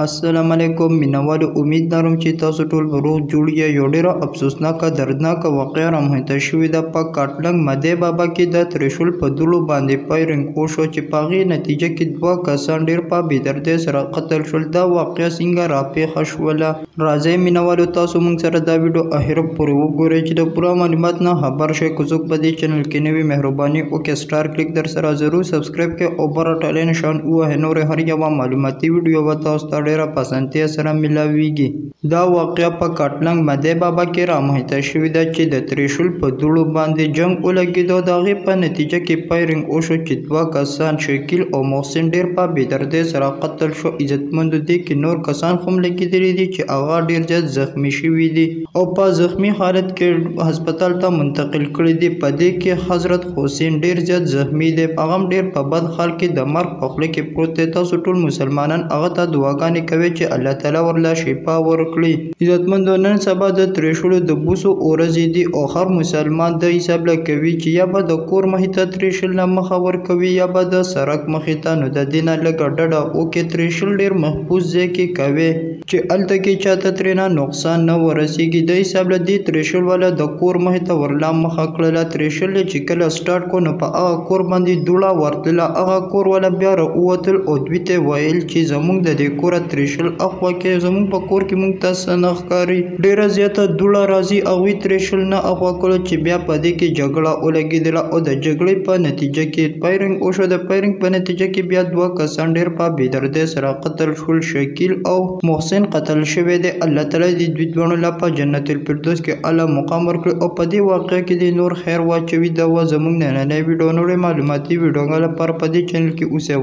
अस्सलाम वालेकुम मिनवाल उम्मीद लरم چې تاسو ټول به روغ جوړ یې یو ډیره افسوسناکه دردناکه واقعه رامنځته شوې ده په کاټلنګ مدې بابا کې د تریشول په دولو باندې فایرنګ وشو چې په هغې نتیجه کې دوه کسان ډیر په بېدردۍ سره قتل شول. دا واقعه څنګه راپېښه شوله؟ راځئ مینوالو تاسو موږ سره دا ویډیو اخر پورې وګورئ چې د پوره معلومات نه خبر شئ. که څوک په دې چینل کې نوي مهرباني وکړئ سټار کلیک در سره ضرور سبسکرایب کړئ او بر ټالی نشان ووهئ. نورې هر یوه معلوماتي ویډیو به تاسو ته ډیره پسندتیا سره ملاویږي. دا واقعه په کاټلنګ مدې بابا کې رامنځته شوې ده چې د تریشول په دوړو باندې جنګ ولګېد او د هغې په نتیجه کې فایرنګ وشو چې دوه کسان شکیل او محسن ډیر په بېدردۍ سره قتل شو. عزتمندو دې کې نور کسان هم لګېدلي دي چې هغه ډیر زیات زخمی شوي دي او په زخمی حالت کې هسپتال ته منتقل کړي دي. په دې کې حضرت حسین ډیر زیات زخمی دی، هغه هم ډیر په بد حال کې د مرګ په خوله کې پروت دی. تاسو ټول مسلمانان هغه ته دعاګانې کوي چې الله تعالی ورله شفا ورکړي. عزتمندو نن سبا د تریشولو د بوسو ورځې دي او هر مسلمان د حساب له کوي چې یا به د کور مخې ته تریشل نه مخه ورکوي یا به د سړک مخې ته. نو د دې نه لږه ډډه وکړئ. تریشل ډیر محفوظ ځای کې کوي چې هلته کې چاته ترېنه نقصان نه ورسېږي. د حساب له دې تریشل والا د کور مخې ته ورلا مخه کړله. تریشل یې چې کله سټارټ کړو نو په هغه کور باندې دوړه ورتله. هغه کور والا بیا راووتل او دوی ته ویل چې زموږ د دې کوره تریشل اخوا کې زموږ په کور کې موږ ته څه نه ښکاري، ډیره زیاته دوړه راځي. هغوی تریشل نه اخوا کړو چې بیا په دې کې جګړه ولګېدله او د جګړې په نتیجه کې فایرنګ وشو. د فایرنګ په نتیجه کې بیا دوه کسان ډیر په بېدردۍ سره قتل شول. شکیل او محسن قتل شوی دی. الله تعالی دې دوی دواړو له په جنت الفردوس کې اعلی مقام ورکړي او په دې واقعه کې دې نور خیر واچوي. دا وه زموږ نننۍ ویډیو. نورې معلوماتي ویډیوګانو لپاره په دې چینل کې اوسئ.